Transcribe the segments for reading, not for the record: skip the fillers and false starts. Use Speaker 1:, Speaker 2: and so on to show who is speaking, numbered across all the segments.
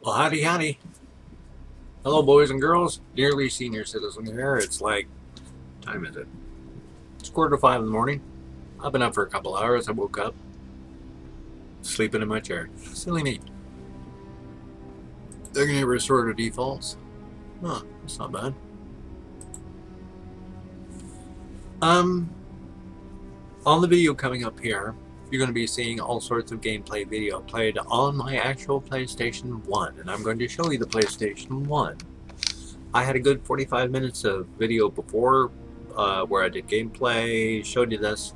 Speaker 1: Well, howdy, howdy. Hello, boys and girls. Nearly senior citizen here. It's like, time is it? It's 4:45 in the morning. I've been up for a couple hours. I woke up, sleeping in my chair. Silly me. They're gonna restore to defaults. Huh, that's not bad. On the video coming up here, you're going to be seeing all sorts of gameplay video played on my actual PlayStation 1, and I'm going to show you the PlayStation 1. I had a good 45 minutes of video before where I did gameplay, showed you this,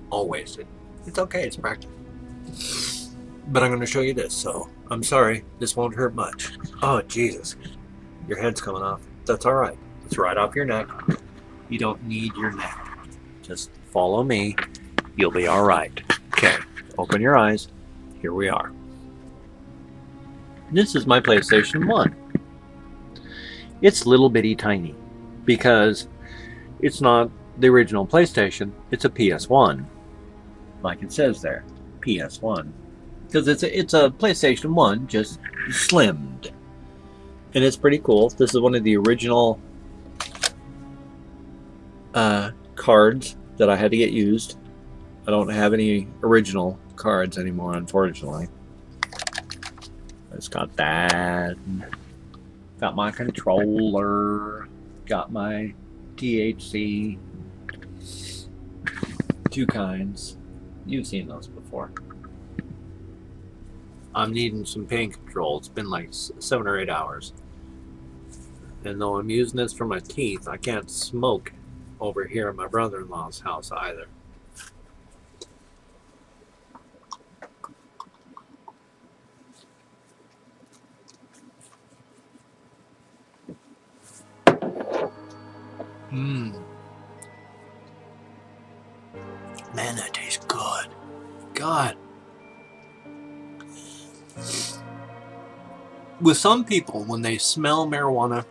Speaker 1: all wasted. It's okay, it's practice. But I'm going to show you this, so I'm sorry, this won't hurt much. Oh, Jesus. Your head's coming off. That's alright. It's right off your neck. You don't need your neck. Just follow me. You'll be alright. Okay, open your eyes. Here we are. This is my PlayStation 1. It's little bitty tiny because it's not the original PlayStation. It's a PS1. Like it says there. PS1. Because it's a PlayStation 1 just slimmed. And it's pretty cool. This is one of the original cards that I had to get used. I don't have any original cards anymore, unfortunately. It's got that. Got my controller. Got my THC. Two kinds. You've seen those before. I'm needing some pain control. It's been like 7 or 8 hours. And though I'm using this for my teeth, I can't smoke over here at my brother-in-law's house either. Man, that tastes good. God. With some people, when they smell marijuana,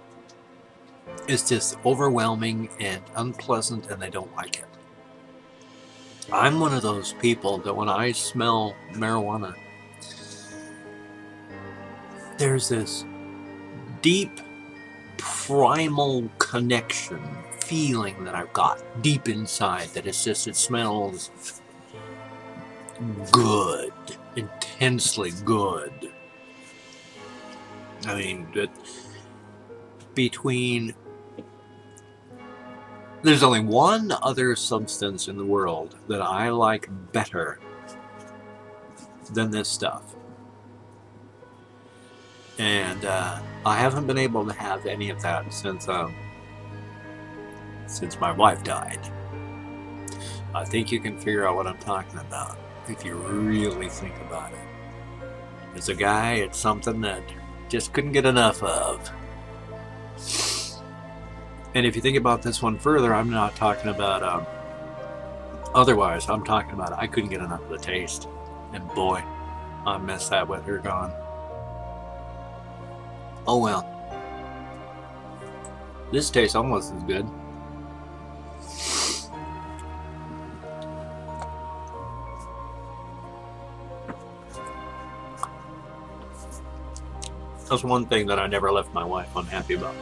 Speaker 1: it's just overwhelming and unpleasant and they don't like it. I'm one of those people that when I smell marijuana, there's this deep, primal connection, feeling that I've got deep inside that it's just, it smells good, intensely good. I mean, there's only one other substance in the world that I like better than this stuff. And I haven't been able to have any of that since my wife died. I think you can figure out what I'm talking about if you really think about it. As a guy, it's something that just couldn't get enough of. And if you think about this one further, I'm not talking about otherwise. I'm talking about I couldn't get enough of the taste. And boy, I miss that with her gone. Oh well. This tastes almost as good. That's one thing that I never left my wife unhappy about.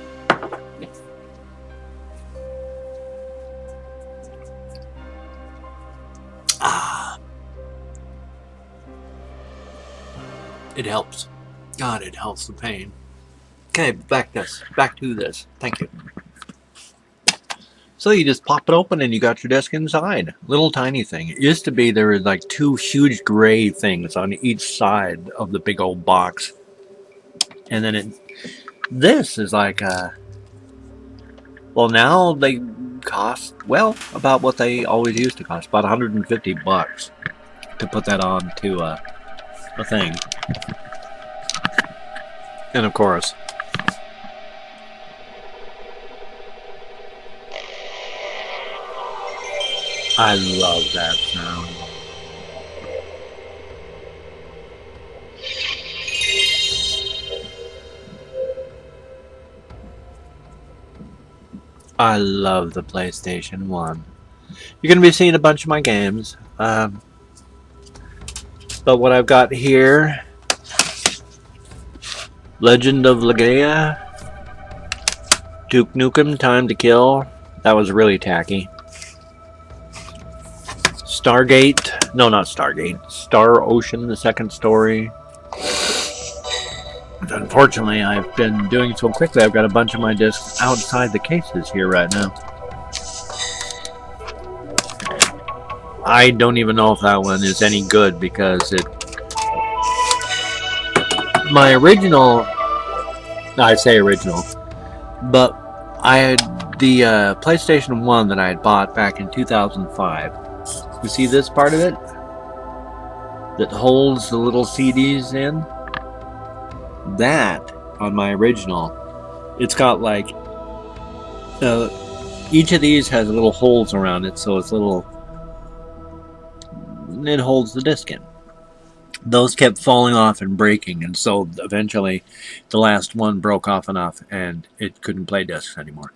Speaker 1: It helps. God, it helps the pain. Okay, back to this. Thank you. So you just pop it open and you got your desk inside. Little tiny thing. It used to be there were like two huge gray things on each side of the big old box. And then this is like well, now they cost, well, about what they always used to cost, about $150 to put that on to a thing. And of course, I love that sound. I love the PlayStation 1. You're going to be seeing a bunch of my games. But what I've got here Legend of Legaia. Duke Nukem, Time to Kill. That was really tacky. Stargate. No, not Stargate. Star Ocean, the second story. Unfortunately, I've been doing so quickly, I've got a bunch of my discs outside the cases here right now. I don't even know if that one is any good because my original, I say original, but I had the PlayStation 1 that I had bought back in 2005. You see this part of it? That holds the little CDs in? That, on my original, it's got like, each of these has little holes around it, so it's little, it holds the disc in. Those kept falling off and breaking, and so eventually the last one broke off enough and it couldn't play discs anymore.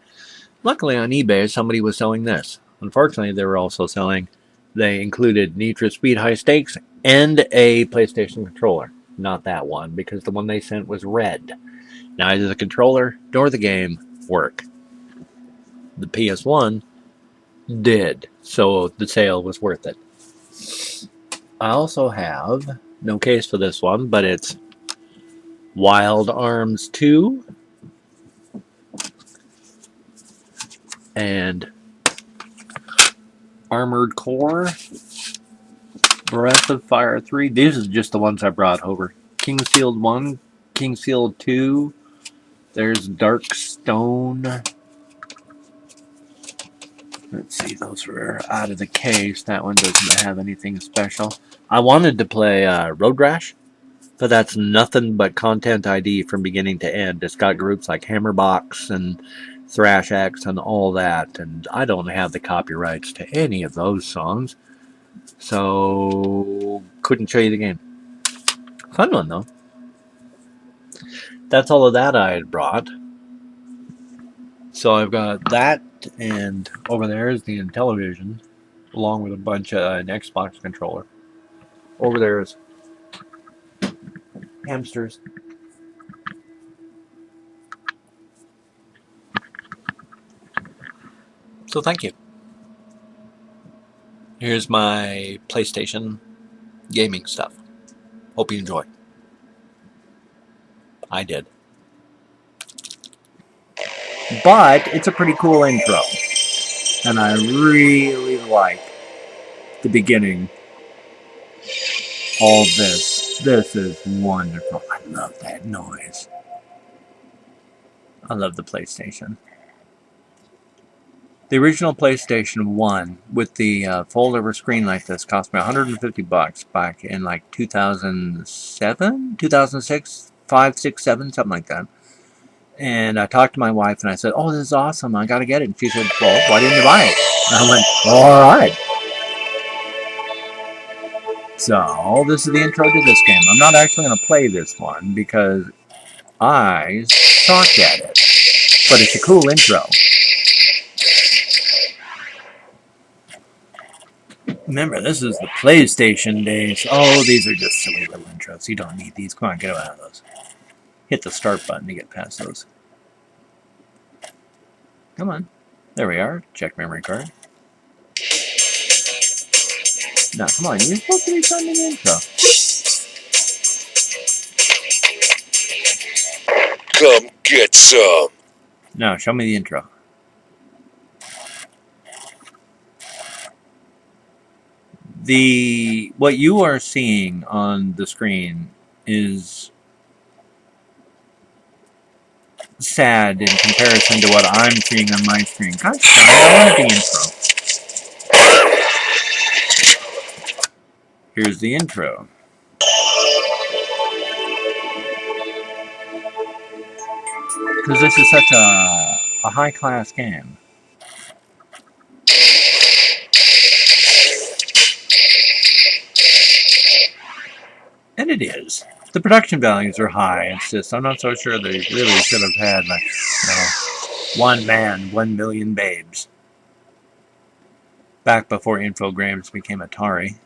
Speaker 1: Luckily on eBay somebody was selling this. Unfortunately they were also selling, they included Need for Speed High Stakes and a PlayStation controller. Not that one, because the one they sent was red. Neither the controller nor the game work. The PS1 did, so the sale was worth it. I also have, no case for this one, but it's Wild Arms 2 and Armored Core, Breath of Fire 3. These are just the ones I brought over. King's Field 1, King's Field 2. There's Dark Stone. Let's see, those were out of the case. That one doesn't have anything special. I wanted to play Road Rash, but that's nothing but Content ID from beginning to end. It's got groups like Hammerbox and Thrash X and all that, and I don't have the copyrights to any of those songs, so couldn't show you the game. Fun one, though. That's all of that I had brought. So I've got that, and over there is the Intellivision, along with a bunch of an Xbox controller. Over there is hamsters. So thank you. Here's my PlayStation gaming stuff. Hope you enjoy. I did. But it's a pretty cool intro. And I really like the beginning. All this. This is wonderful. I love that noise. I love the PlayStation. The original PlayStation 1 with the fold-over screen like this cost me $150 back in like 2007, 2006, 5, 6, 7, something like that. And I talked to my wife and I said, "Oh, this is awesome. I got to get it." And she said, "Well, why didn't you buy it?" And I went, "All right." So this is the intro to this game. I'm not actually going to play this one because I suck at it. But it's a cool intro. Remember, this is the PlayStation days. Oh, these are just silly little intros. You don't need these. Come on, get out of those. Hit the start button to get past those. Come on. There we are. Check memory card. Now, come on. You're supposed to be sending the intro.
Speaker 2: Come get some.
Speaker 1: Now, show me the intro. What you are seeing on the screen is sad in comparison to what I'm seeing on my screen. Gosh, I want the intro. Here's the intro. Because this is such a high-class game. And it is. The production values are high. It's just, I'm not so sure they really should have had, like, one man, 1 million babes. Back before Infogrames became Atari.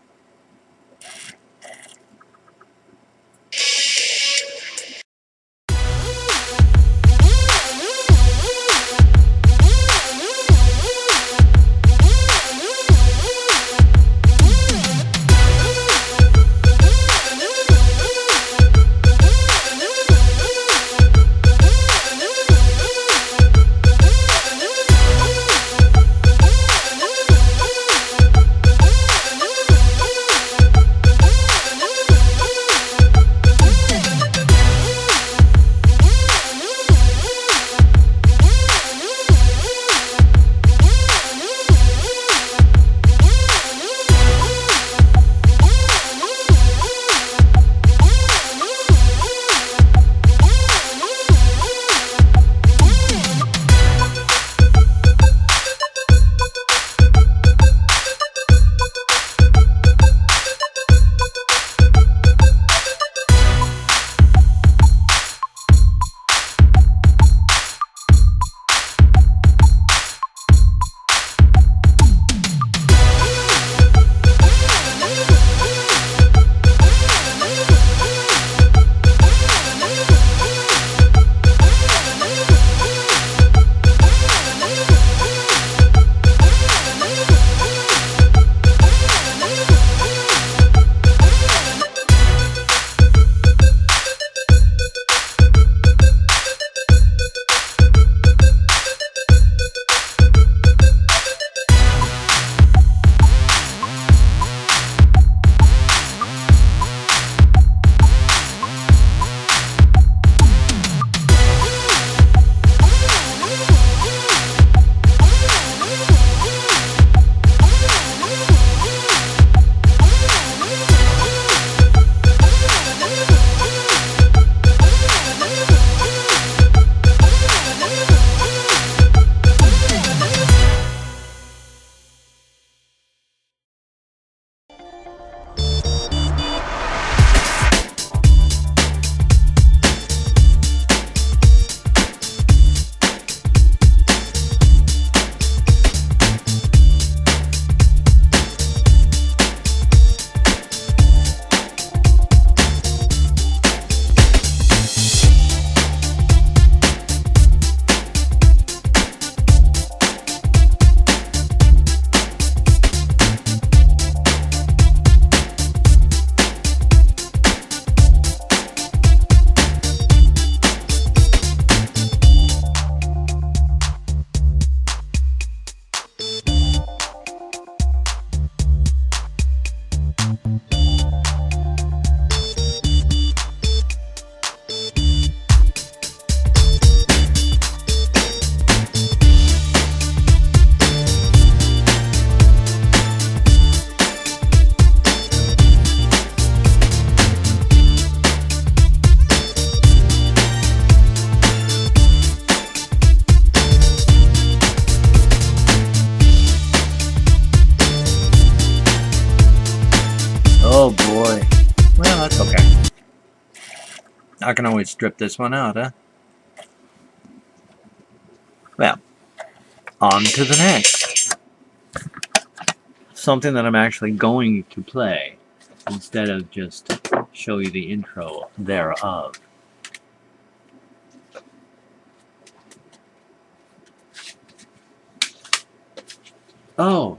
Speaker 1: I can always strip this one out, huh? Well, on to the next. Something that I'm actually going to play instead of just show you the intro thereof. Oh.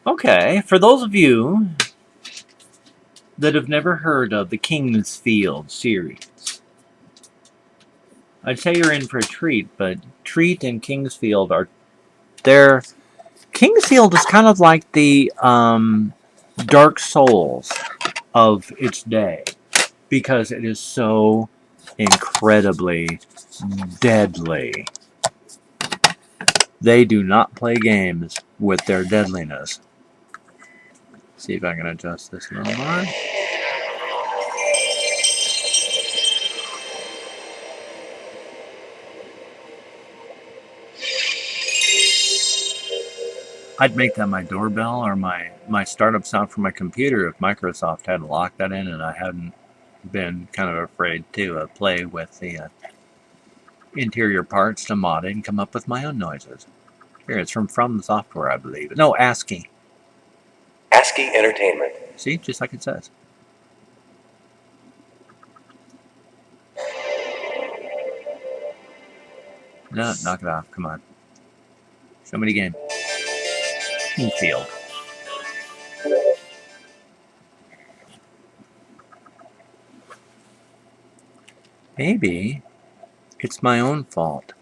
Speaker 1: Okay, for those of you that have never heard of the Kingsfield series, I'd say you're in for a treat, but Treat and Kingsfield are... Kingsfield is kind of like the Dark Souls of its day, because it is so incredibly deadly. They do not play games with their deadliness. See if I can adjust this a little more. I'd make that my doorbell or my startup sound for my computer if Microsoft hadn't locked that in and I hadn't been kind of afraid to play with the interior parts to mod it and come up with my own noises. Here, it's from the software, I believe. No, ASCII.
Speaker 3: ASCII Entertainment.
Speaker 1: See, just like it says. No, knock it off. Come on. Show me the game. Kingsfield. Maybe it's my own fault.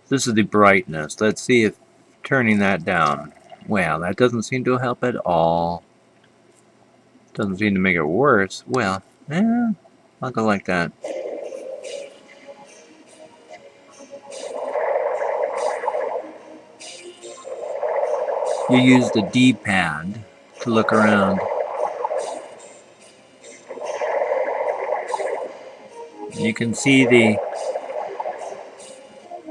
Speaker 1: This is the brightness. Let's see if turning that down. Well, that doesn't seem to help at all. Doesn't seem to make it worse. Well, I'll go like that. You use the D-pad to look around. You can see the...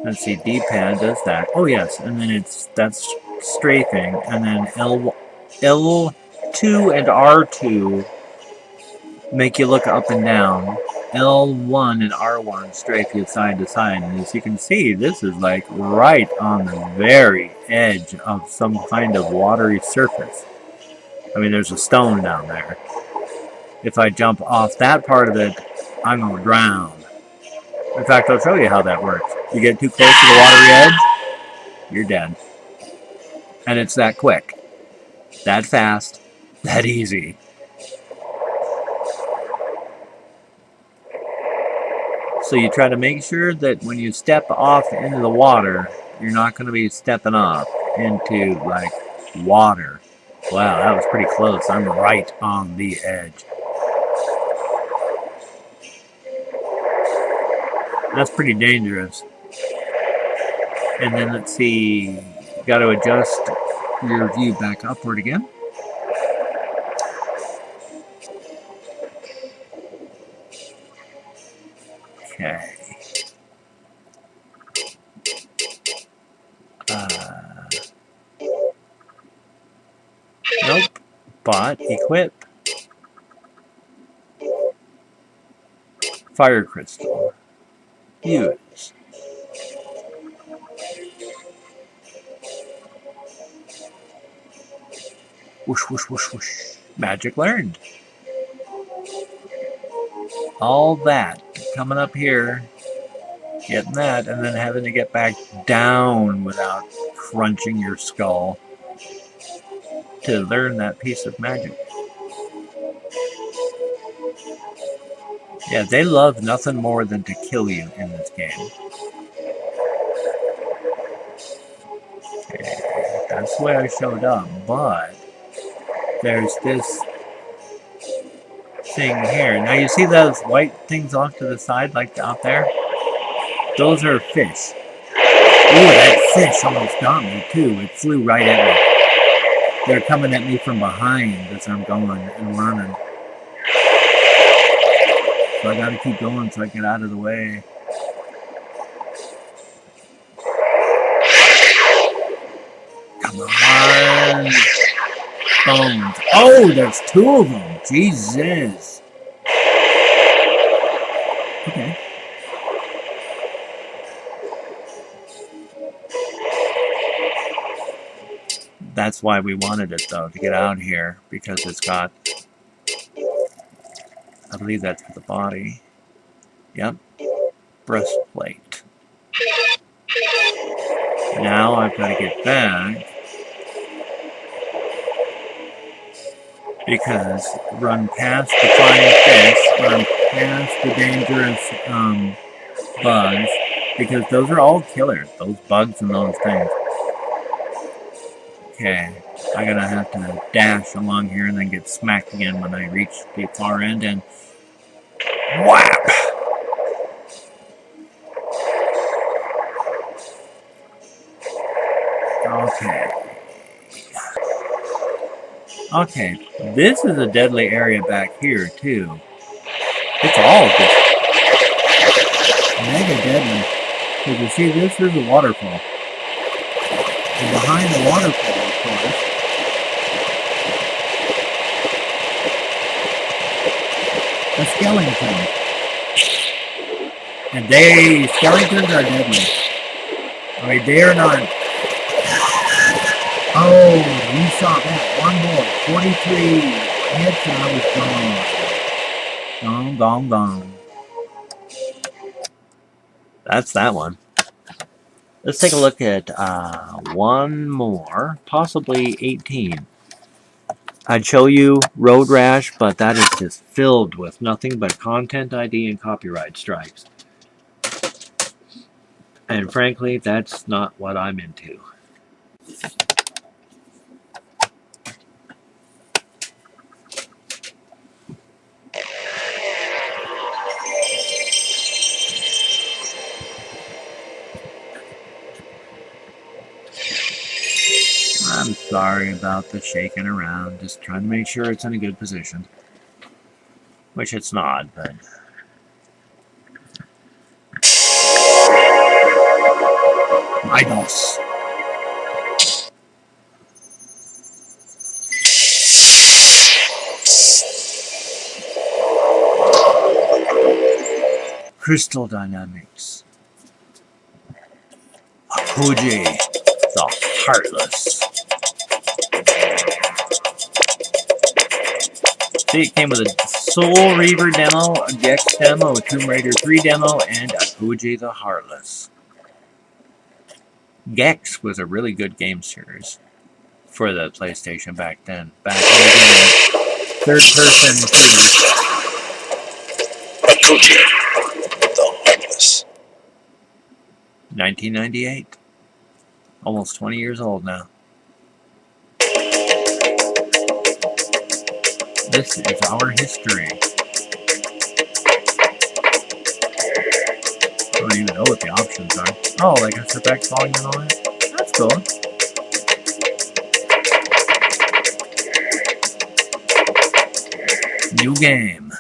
Speaker 1: Let's see, D-pad does that. Oh yes, and then that's strafing, and then L2 and R2 make you look up and down. L1 and R1 strafe you side to side, and as you can see, this is like right on the very edge of some kind of watery surface. I mean, there's a stone down there. If I jump off that part of it, I'm gonna drown. In fact, I'll show you how that works. You get too close to the watery edge, you're dead. And it's that quick, that fast, that easy. So you try to make sure that when you step off into the water, you're not going to be stepping off into, like, water. Wow, that was pretty close. I'm right on the edge. That's pretty dangerous. And then let's see, you got to adjust your view back upward again. Okay. Nope. Bot, equip. Fire crystal. Use. Whoosh, whoosh, whoosh, whoosh. Magic learned. All that coming up here, getting that, and then having to get back down without crunching your skull to learn that piece of magic. Yeah, they love nothing more than to kill you in this game. Okay, that's the way I showed up, but there's this thing here. Now you see those white things off to the side, like out there? Those are fish. Ooh, that fish almost got me too. It flew right at me. They're coming at me from behind as I'm going and running. So I gotta keep going so I get out of the way. Come on. bones. Oh, there's 2 of them. Jesus. Okay. That's why we wanted it, though, to get out here, because it's got, I believe that's for the body. Yep. Breastplate. Now I've got to get back, because run past the flying fish, run past the dangerous bugs, because those are all killers, those bugs and those things. Okay, I'm gonna have to dash along here and then get smacked again when I reach the far end and whap! Okay. Okay, this is a deadly area back here too. It's all just mega deadly. Because you see, this is a waterfall. And behind the waterfall, of course, a skeleton. And skeletons are deadly. I mean, they are not. Oh, you saw that. One more. 43 hits and I was gone. Gone. That's that one. Let's take a look at one more, possibly 18. I'd show you Road Rash, but that is just filled with nothing but content ID and copyright strikes. And frankly, that's not what I'm into. I'm sorry about the shaking around, just trying to make sure it's in a good position. Which it's not, but... Minos! Crystal Dynamics. Akuji, the Heartless. See, it came with a Soul Reaver demo, a Gex demo, a Tomb Raider 3 demo, and Akuji the Heartless. Gex was a really good game series for the PlayStation back then. Back in the third-person shooters.
Speaker 2: Akuji, the Heartless.
Speaker 1: 1998. Almost 20 years old now. This is our history. I don't even know what the options are. Oh, like a setback volume and all that? That's cool. New game.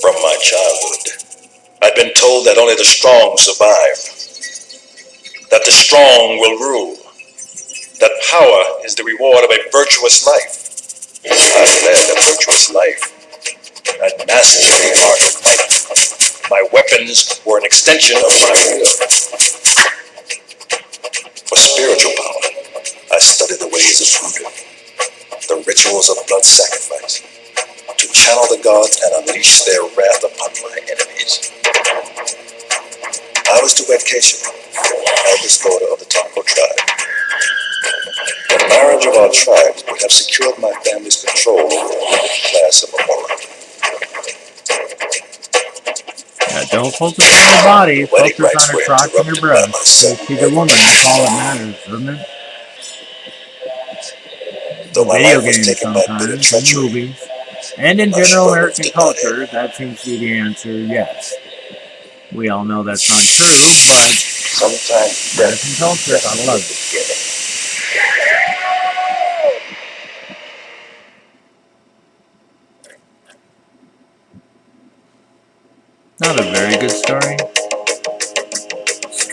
Speaker 2: From my childhood, I'd been told that only the strong survive. That the strong will rule. That power is the reward of a virtuous life. I led a virtuous life. I'd mastered the art of fighting. My weapons were an extension of my will. For spiritual power, I studied the ways of voodoo, the rituals of blood sacrifice, to channel the gods and unleash their wrath upon my enemies. I was to wed Keisha, eldest daughter of the Taco tribe. The marriage of our tribes would have secured my family's control over the ruling class of Amora.
Speaker 1: Now, don't focus on your body, focus on her crotch and your breast. She's a woman, that's all that matters, isn't it?
Speaker 2: Though my
Speaker 1: Video
Speaker 2: life was
Speaker 1: games
Speaker 2: taken by bitter
Speaker 1: sometimes, and
Speaker 2: treachery,
Speaker 1: movies. And in general American culture, that seems to be the answer, yes. We all know that's not true, but
Speaker 2: sometimes
Speaker 1: American culture, I love it. Not a very good story.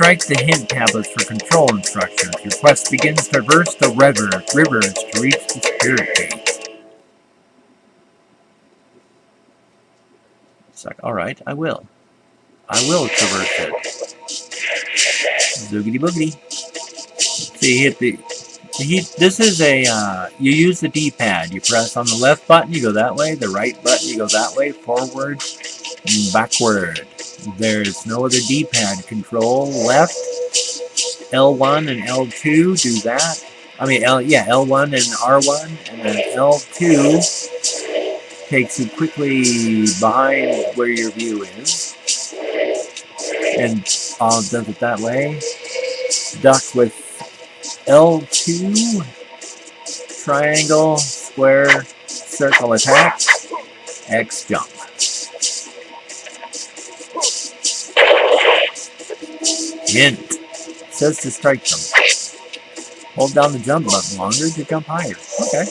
Speaker 1: Strike the hint tablets for control instructions. Your quest begins to traverse the rivers to reach the spirit gate. It's like, alright, I will. I will traverse it. Zoogity boogity. So you hit the... This is a, you use the D-pad. You press on the left button, you go that way. The right button, you go that way. Forward and backward. There's no other D-pad control. Left, L1 and L2 do that. I mean, L1 and R1. And then L2 takes you quickly behind where your view is. And does it that way. Duck with L2, triangle, square, circle attack, X jump. Hint. It says to strike them. Hold down the jump button longer to jump higher. Okay.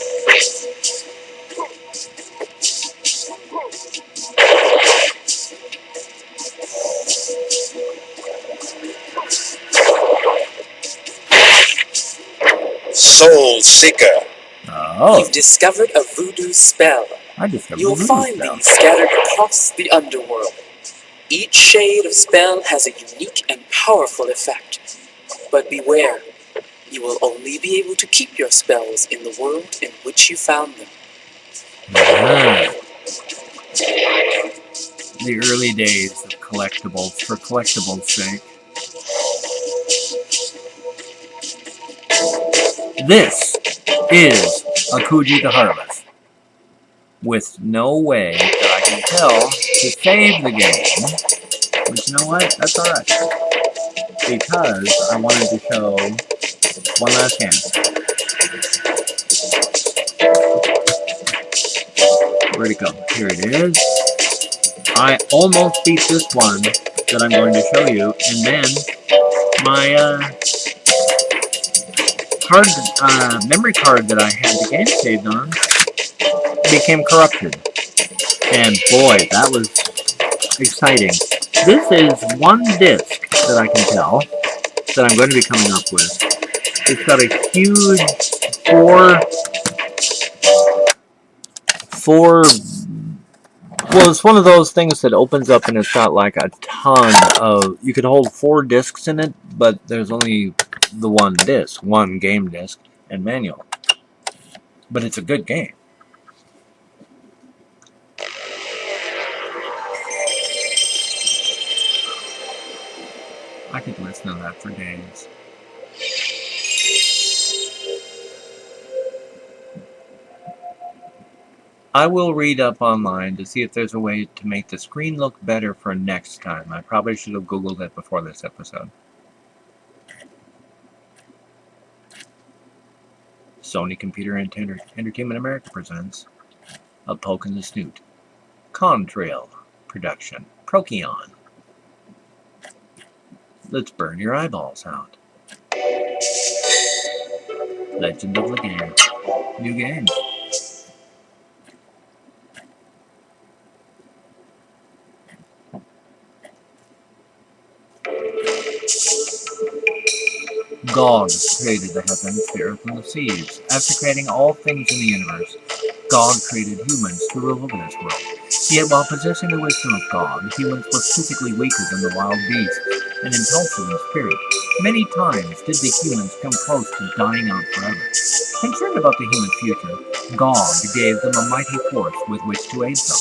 Speaker 2: Soul Seeker.
Speaker 1: Oh.
Speaker 4: You've discovered a voodoo spell.
Speaker 1: I discovered
Speaker 4: You'll
Speaker 1: a voodoo
Speaker 4: find
Speaker 1: spell.
Speaker 4: these scattered across the underworld. Each shade of spell has a unique and powerful effect. But beware, you will only be able to keep your spells in the world in which you found them.
Speaker 1: Ah. The early days of collectibles, for collectibles' sake. This is a Kuji the Heartless, with no way that I can tell to save the game, but you know what, that's alright, because I wanted to show one last hand. Where'd it go? Here it is. I almost beat this one that I'm going to show you, and then my memory card that I had the game saved on became corrupted. And boy, that was exciting. This is one disc that I can tell that I'm going to be coming up with. It's got a huge well, it's one of those things that opens up and it's got like a ton of, you could hold 4 discs in it, but there's only the one disc, one game disc and manual. But it's a good game. I could listen to that for days. I will read up online to see if there's a way to make the screen look better for next time. I probably should have Googled it before this episode. Sony Computer Entertainment America presents A Poke in the Snoot. Contrail production. Procyon. Let's burn your eyeballs out. Legend of the Game. New game. God created the heavens, the earth, and the seas. After creating all things in the universe, God created humans to rule over this world. Yet while possessing the wisdom of God, humans were physically weaker than the wild beasts and impulsive in spirit. Many times did the humans come close to dying out forever. Concerned about the human future, God gave them a mighty force with which to aid them.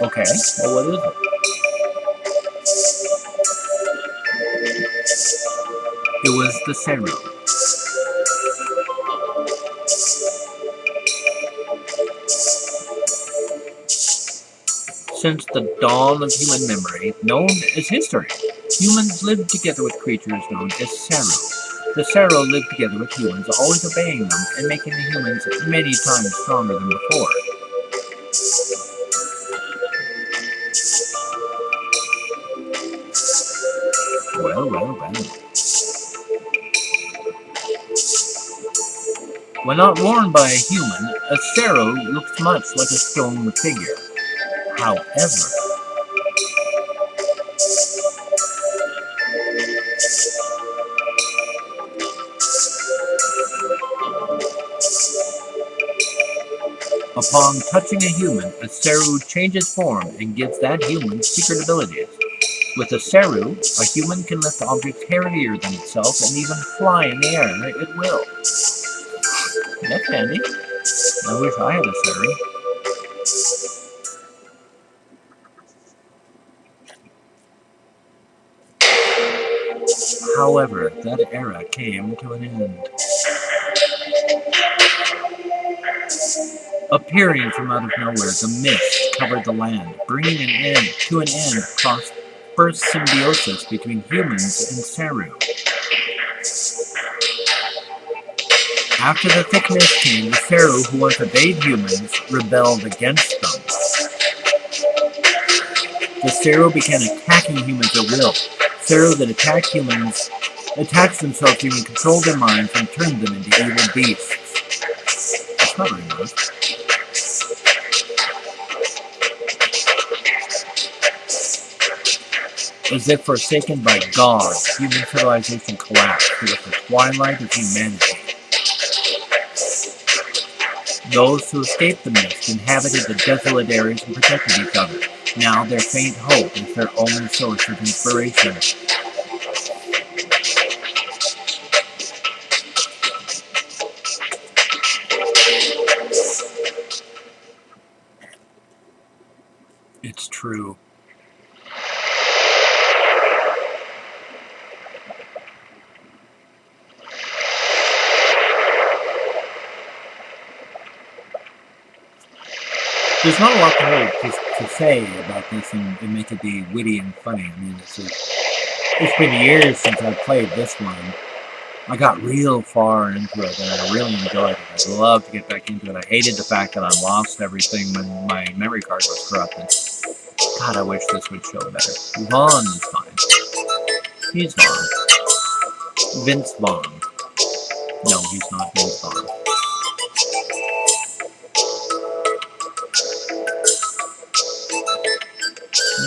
Speaker 1: Okay, well what is it? It was the Seru. Since the dawn of human memory, known as history, humans lived together with creatures known as Seru. The Seru lived together with humans, always obeying them and making the humans many times stronger than before. Well. When not worn by a human, a Seru looks much like a stone figure. However, upon touching a human, a Seru changes form and gives that human secret abilities. With a Seru, a human can lift objects heavier than itself and even fly in the air at will. That's handy. I wish I had a Seru. However, that era came to an end. Appearing from out of nowhere, the mist covered the land, bringing to an end first symbiosis between humans and Seru. After the thick mist came, the Seru who once obeyed humans rebelled against them. The Seru began attacking humans at will. Seru that attack humans attacks themselves to even control their minds and turn them into evil beasts. That's not very nice. As if forsaken by God, human civilization collapsed with the twilight of humanity. Those who escaped the mist inhabited the desolate areas and protected each other. Now their faint hope is their only source of inspiration. It's true. There's not a lot to say about this and make it be witty and funny. I mean, it's been years since I played this one. I got real far into it and I really enjoyed it. I'd love to get back into it. I hated the fact that I lost everything when my memory card was corrupted. God, I wish this would show better. Vaughn is fine. He's Vaughn. Vince Vaughn. No, he's not Vince Vaughn.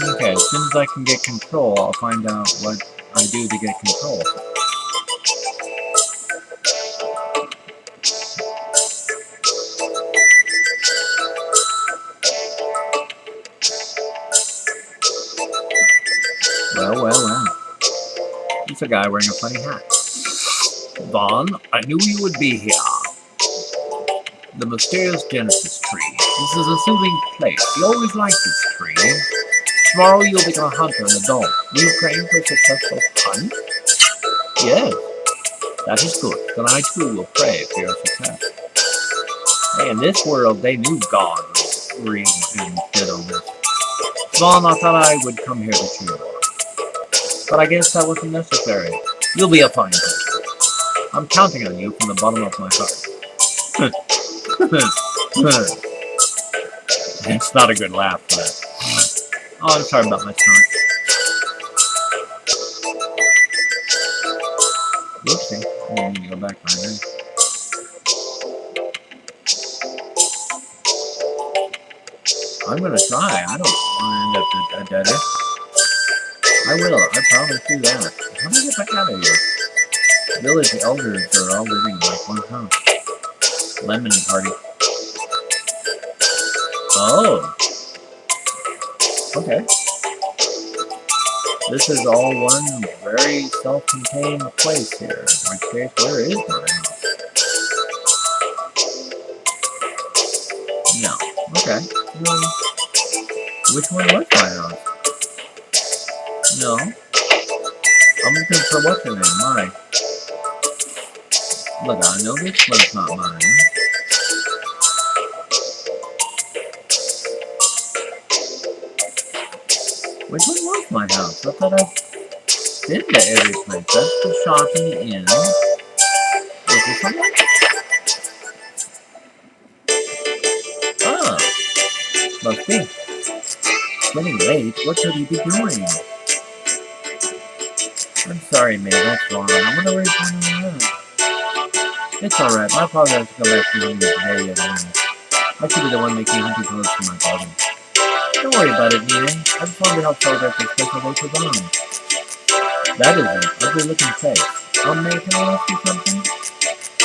Speaker 1: Okay, as soon as I can get control, I'll find out what I do to get control. Well. It's a guy wearing a funny hat. Vaughn, I knew you would be here. The mysterious Genesis tree. This is a soothing place. You always liked this tree. Tomorrow you'll become a hunter in the dome. Will you pray for a successful hunt? Yes. That is good. Then I too will pray for your success. Hey, in this world, they knew God was real and did on this. Vaughn, I thought I would come here to cheer you. But I guess that wasn't necessary. You'll be a fine hunter. I'm counting on you from the bottom of my heart. It's not a good laugh, but... Oh, I'm sorry about my stomach. Whoopsie. I need to go back right there. I'm gonna try. I don't want to end up a dead end. I will. I promise you that. How do I get back out of here? Village elders are all living in like one house. Lemon party. Oh. Okay. This is all one very self-contained place here. In which case, where is my house? No. Okay. Well, which one was my house? No. I'm looking for what's her name? Mine. Look, I know this one's not mine. Which one was my house? I thought I'd been to every place. That's the shop in the inn. Is this one? Oh. Must be. It's getting late. What could he be doing? I'm sorry, man. That's wrong. I'm gonna raise one around. It's alright, my father has to come back from hunting today anyway. I should be the one making hunting clothes for my father. Don't worry about it, Nia. I just wanted to help celebrate this special day for Dawn. That is an ugly looking face. May, can I ask you something?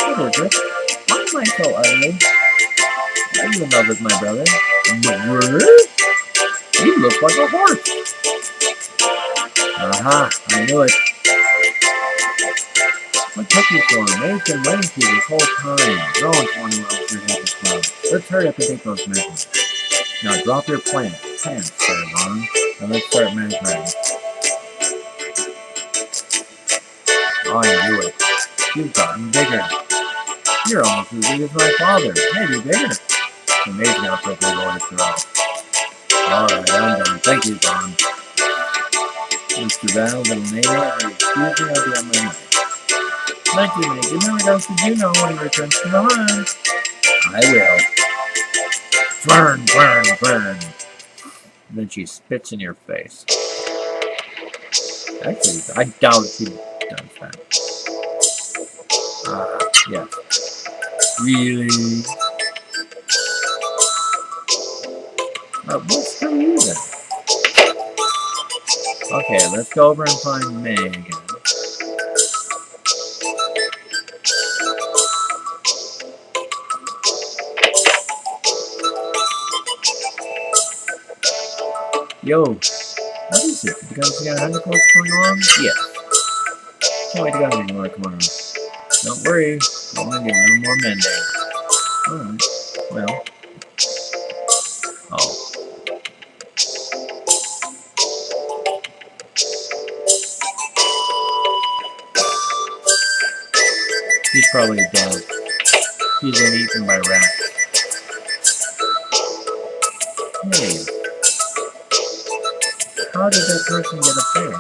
Speaker 1: What is it? Why am I so ugly? Are you in love with my brother? What? You look like a horse. Aha, I knew it. What took you for him? May's been waiting for you this whole time. You're always wondering what else you're having fun. Let's hurry up and take those measurements. Now drop your pants there, Ron, and let's start measuring. I knew it. You've gotten bigger. You're almost as big as my father, maybe bigger. It's amazing how quickly boys grow. Alright, I'm done. Thank you, Ron. Mr. Val, little neighbor, excuse me, I'll be on my way. Thank you, Nick. Remember, don't you know when he returns from the hunt? I will. Burn, burn, burn. And then she spits in your face. Actually, I doubt she does that. Yes. Really? What's for you then? Okay, let's go over and find May again. Yo, what is it? You guys got 100 calls going on? Yes. Can't wait to go any more tomorrow. Don't worry, I want to get a little more mending. Alright, well. Oh. He's probably dead. He's been eaten by rats. Hey. How did that person get up there?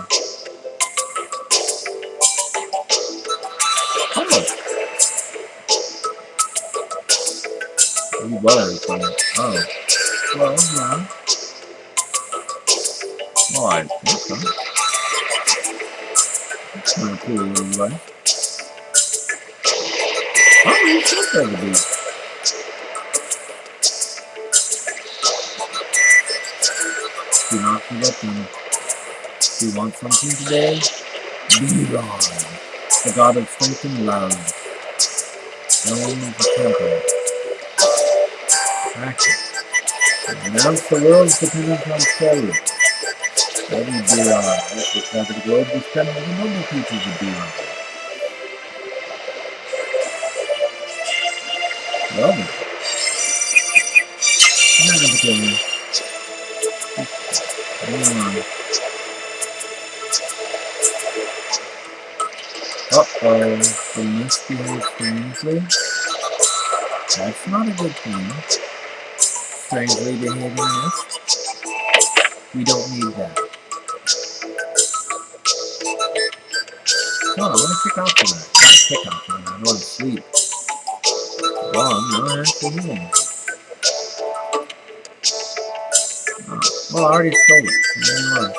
Speaker 1: Oh. He was. Oh. Well, yeah. Well, I think so. That's kind of cool little way. Oh, he's just over the beach. Do not forget them. If you want something today, be wrong. The god of strength and love. Known as the temple. Practice. Announce the world's dependence on failure. Let me be wrong. This is part of the globe we spend with the noble teachers of be wrong. Well then. I'm not gonna kill you. Hang on. Uh-oh, the mist behaves strangely. That's not a good thing. Strangely behaving mist. We don't need that. Oh, I want to kick off for that. I want to kick off for that. I don't want to sleep. Wrong, no answer healing. Oh, well, I already stole it. So there you are.